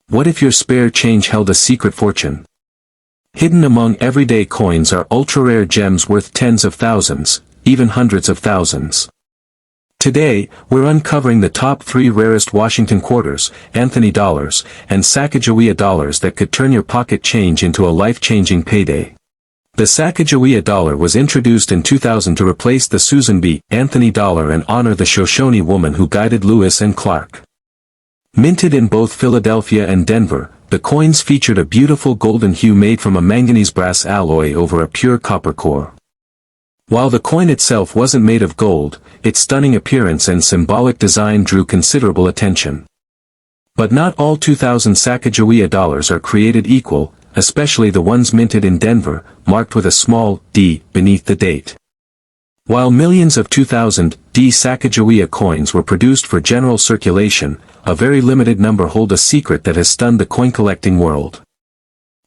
What if your spare change held a secret fortune? Hidden among everyday coins are ultra-rare gems worth tens of thousands, even hundreds of thousands. Today, we're uncovering the top 3 rarest Washington quarters, Anthony dollars, and Sacajawea dollars that could turn your pocket change into a life-changing payday. The Sacajawea dollar was introduced in 2000 to replace the Susan B. Anthony dollar and honor the Shoshone woman who guided Lewis and Clark. Minted in both Philadelphia and Denver, the coins featured a beautiful golden hue made from a manganese brass alloy over a pure copper core. While the coin itself wasn't made of gold, its stunning appearance and symbolic design drew considerable attention. But not all 2000 Sacajawea dollars are created equal, especially the ones minted in Denver, marked with a small d beneath the date. While millions of 2000 D Sacajawea coins were produced for general circulation, a very limited number hold a secret that has stunned the coin-collecting world.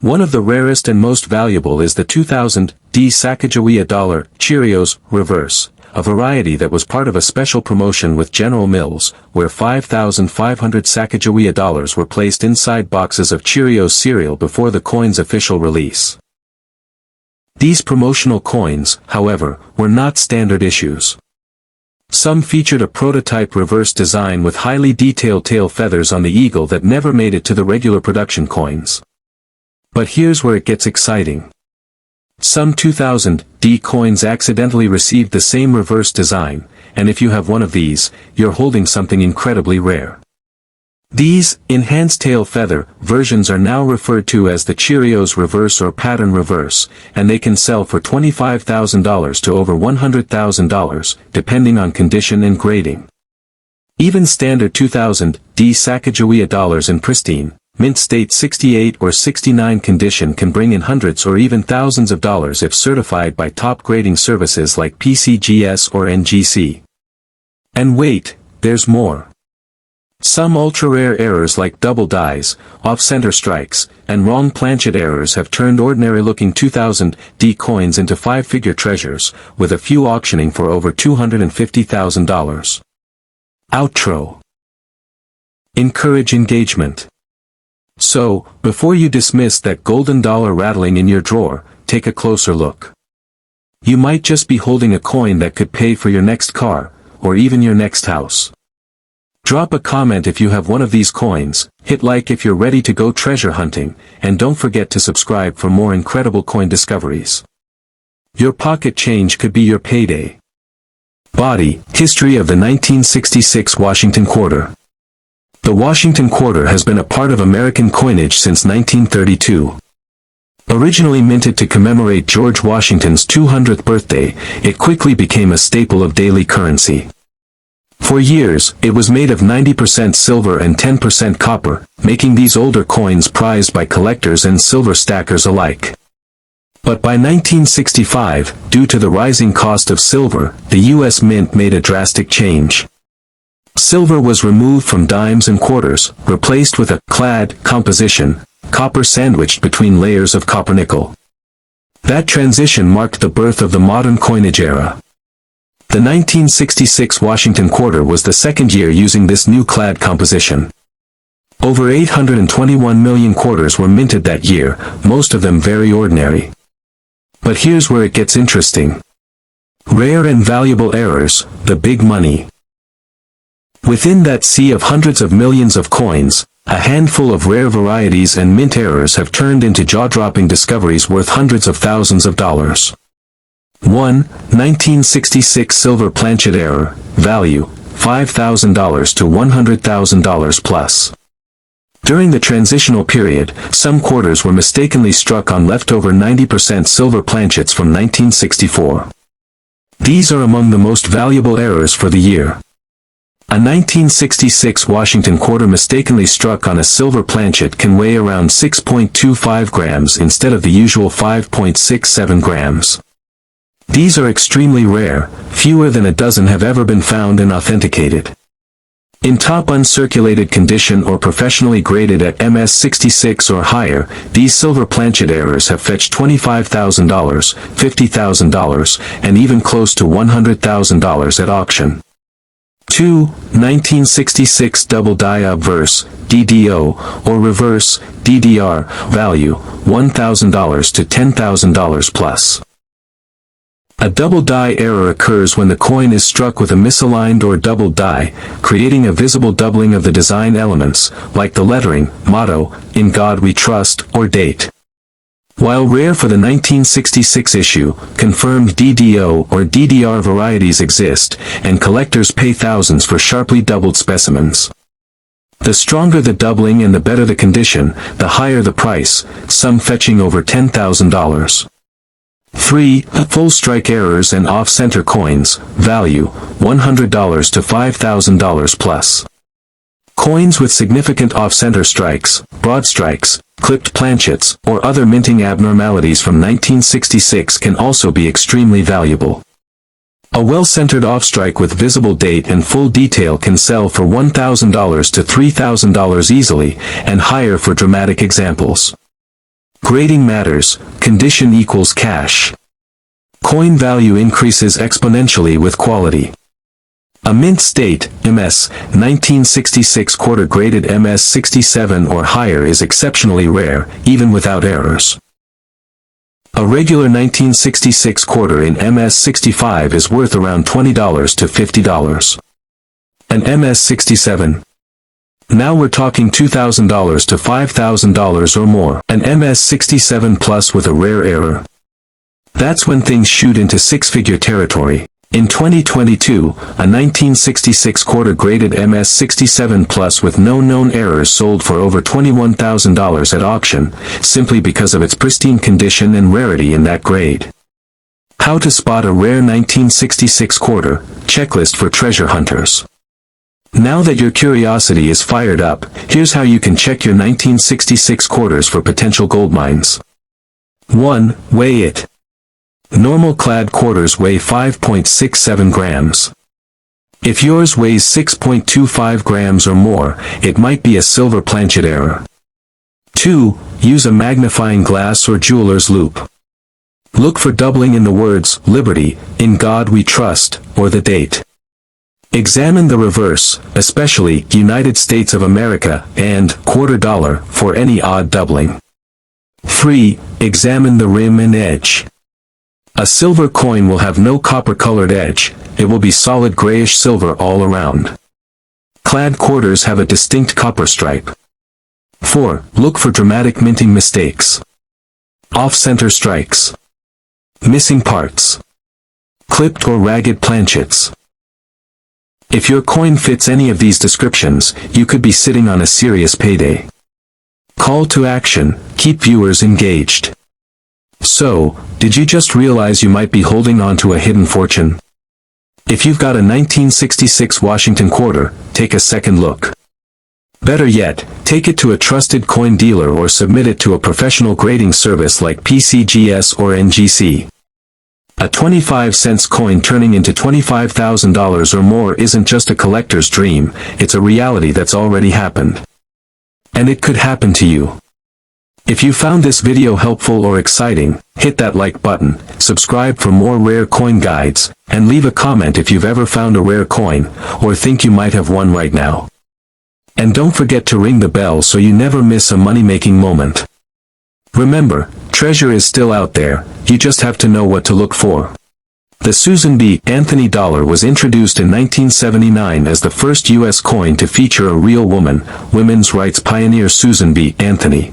One of the rarest and most valuable is the 2000 D Sacajawea dollar Cheerios Reverse, a variety that was part of a special promotion with General Mills, where 5,500 Sacajawea dollars were placed inside boxes of Cheerios cereal before the coin's official release. These promotional coins, however, were not standard issues. Some featured a prototype reverse design with highly detailed tail feathers on the eagle that never made it to the regular production coins. But here's where it gets exciting. Some 2000 D coins accidentally received the same reverse design, and if you have one of these, you're holding something incredibly rare. These enhanced tail feather versions are now referred to as the Cheerios Reverse or Pattern Reverse, and they can sell for $25,000 to over $100,000, depending on condition and grading. Even standard 2000 D Sacajawea dollars in pristine, mint state 68 or 69 condition can bring in hundreds or even thousands of dollars if certified by top grading services like PCGS or NGC. And wait, there's more. Some ultra-rare errors like double dies, off-center strikes, and wrong planchet errors have turned ordinary-looking 2000 D coins into 5-figure treasures, with a few auctioning for over $250,000. Outro. Encourage engagement. So, before you dismiss that golden dollar rattling in your drawer, take a closer look. You might just be holding a coin that could pay for your next car, or even your next house. Drop a comment if you have one of these coins, hit like if you're ready to go treasure hunting, and don't forget to subscribe for more incredible coin discoveries. Your pocket change could be your payday. Body, history of the 1966 Washington Quarter. The Washington Quarter has been a part of American coinage since 1932. Originally minted to commemorate George Washington's 200th birthday, it quickly became a staple of daily currency. For years, it was made of 90% silver and 10% copper, making these older coins prized by collectors and silver stackers alike. But by 1965, due to the rising cost of silver, the U.S. Mint made a drastic change. Silver was removed from dimes and quarters, replaced with a clad composition, copper sandwiched between layers of copper nickel. That transition marked the birth of the modern coinage era. The 1966 Washington Quarter was the second year using this new clad composition. Over 821 million quarters were minted that year, most of them very ordinary. But here's where it gets interesting. Rare and valuable errors, the big money. Within that sea of hundreds of millions of coins, a handful of rare varieties and mint errors have turned into jaw-dropping discoveries worth hundreds of thousands of dollars. 1. 1966 silver planchet error, value, $5,000 to $100,000 plus. During the transitional period, some quarters were mistakenly struck on leftover 90% silver planchets from 1964. These are among the most valuable errors for the year. A 1966 Washington Quarter mistakenly struck on a silver planchet can weigh around 6.25 grams instead of the usual 5.67 grams. These are extremely rare, fewer than a dozen have ever been found and authenticated. In top uncirculated condition or professionally graded at MS66 or higher, these silver planchet errors have fetched $25,000, $50,000, and even close to $100,000 at auction. 2. 1966 double die obverse, DDO, or reverse, DDR, value, $1,000 to $10,000 plus. A double die error occurs when the coin is struck with a misaligned or doubled die, creating a visible doubling of the design elements, like the lettering, motto, "In God We Trust," or date. While rare for the 1966 issue, confirmed DDO or DDR varieties exist, and collectors pay thousands for sharply doubled specimens. The stronger the doubling and the better the condition, the higher the price, some fetching over $10,000. 3. Full strike errors and off-center coins, value, $100 to $5,000 plus. Coins with significant off-center strikes, broad strikes, clipped planchets, or other minting abnormalities from 1966 can also be extremely valuable. A well-centered off-strike with visible date and full detail can sell for $1,000 to $3,000 easily, and higher for dramatic examples. Grading matters, condition equals cash. Coin value increases exponentially with quality. A mint state, MS, 1966 quarter graded MS 67 or higher is exceptionally rare, even without errors. A regular 1966 quarter in MS 65 is worth around $20 to $50. An MS 67. Now we're talking $2,000 to $5,000 or more. An MS 67 plus with a rare error. That's when things shoot into six-figure territory. In 2022, a 1966 quarter graded MS 67 plus with no known errors sold for over $21,000 at auction, simply because of its pristine condition and rarity in that grade. How to spot a rare 1966 quarter, checklist for treasure hunters. Now that your curiosity is fired up, here's how you can check your 1966 quarters for potential gold mines. 1. Weigh it. Normal clad quarters weigh 5.67 grams. If yours weighs 6.25 grams or more, it might be a silver planchet error. 2. Use a magnifying glass or jeweler's loupe. Look for doubling in the words, Liberty, In God We Trust, or the date. Examine the reverse, especially United States of America and quarter dollar for any odd doubling. 3. Examine the rim and edge. A silver coin will have no copper-colored edge, it will be solid grayish silver all around. Clad quarters have a distinct copper stripe. 4. Look for dramatic minting mistakes. Off-center strikes. Missing parts. Clipped or ragged planchets. If your coin fits any of these descriptions, you could be sitting on a serious payday. Call to action, keep viewers engaged. So, did you just realize you might be holding on to a hidden fortune? If you've got a 1966 Washington quarter, take a second look. Better yet, take it to a trusted coin dealer or submit it to a professional grading service like PCGS or NGC. A 25-cent coin turning into $25,000 or more isn't just a collector's dream, it's a reality that's already happened. And it could happen to you. If you found this video helpful or exciting, hit that like button, subscribe for more rare coin guides, and leave a comment if you've ever found a rare coin, or think you might have one right now. And don't forget to ring the bell so you never miss a money-making moment. Remember, treasure is still out there, you just have to know what to look for. The Susan B. Anthony dollar was introduced in 1979 as the first U.S. coin to feature a real woman, women's rights pioneer Susan B. Anthony.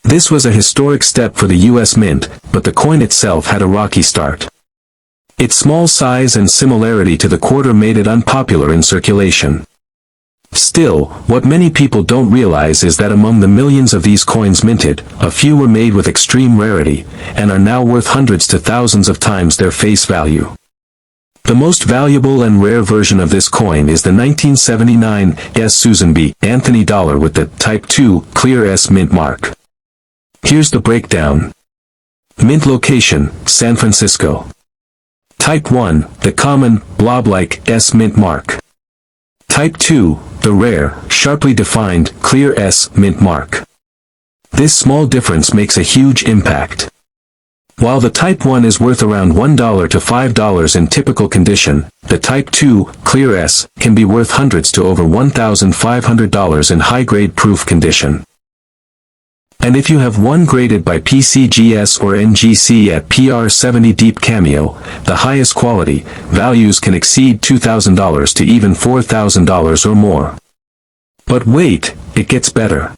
This was a historic step for the U.S. Mint, but the coin itself had a rocky start. Its small size and similarity to the quarter made it unpopular in circulation. Still, what many people don't realize is that among the millions of these coins minted, a few were made with extreme rarity, and are now worth hundreds to thousands of times their face value. The most valuable and rare version of this coin is the 1979 S. Susan B. Anthony dollar with the Type 2 clear S mint mark. Here's the breakdown. Mint location, San Francisco. Type 1, the common, blob-like S mint mark. Type 2, the rare, sharply defined, clear S mint mark. This small difference makes a huge impact. While the Type 1 is worth around $1 to $5 in typical condition, the Type 2, Clear S, can be worth hundreds to over $1,500 in high-grade proof condition. And if you have one graded by PCGS or NGC at PR70 Deep Cameo, the highest quality, values can exceed $2,000 to even $4,000 or more. But wait, it gets better.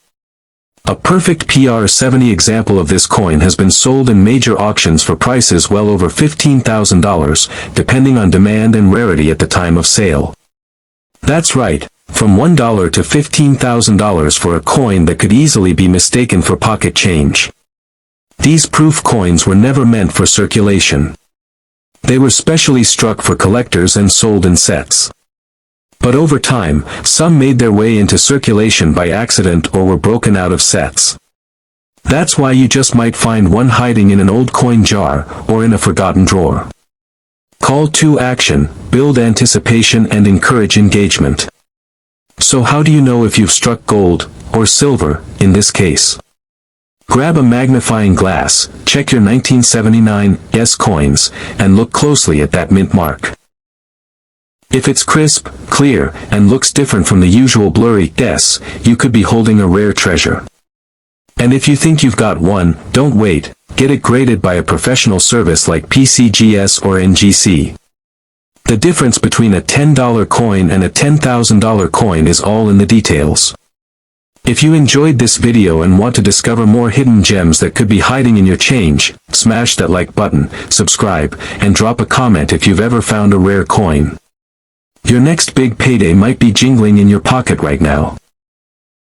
A perfect PR70 example of this coin has been sold in major auctions for prices well over $15,000, depending on demand and rarity at the time of sale. That's right, from $1 to $15,000 for a coin that could easily be mistaken for pocket change. These proof coins were never meant for circulation. They were specially struck for collectors and sold in sets. But over time, some made their way into circulation by accident or were broken out of sets. That's why you just might find one hiding in an old coin jar, or in a forgotten drawer. Call to action, build anticipation and encourage engagement. So how do you know if you've struck gold, or silver, in this case? Grab a magnifying glass, check your 1979 S coins, and look closely at that mint mark. If it's crisp, clear, and looks different from the usual blurry S, you could be holding a rare treasure. And if you think you've got one, don't wait, get it graded by a professional service like PCGS or NGC. The difference between a $10 coin and a $10,000 coin is all in the details. If you enjoyed this video and want to discover more hidden gems that could be hiding in your change, smash that like button, subscribe, and drop a comment if you've ever found a rare coin. Your next big payday might be jingling in your pocket right now.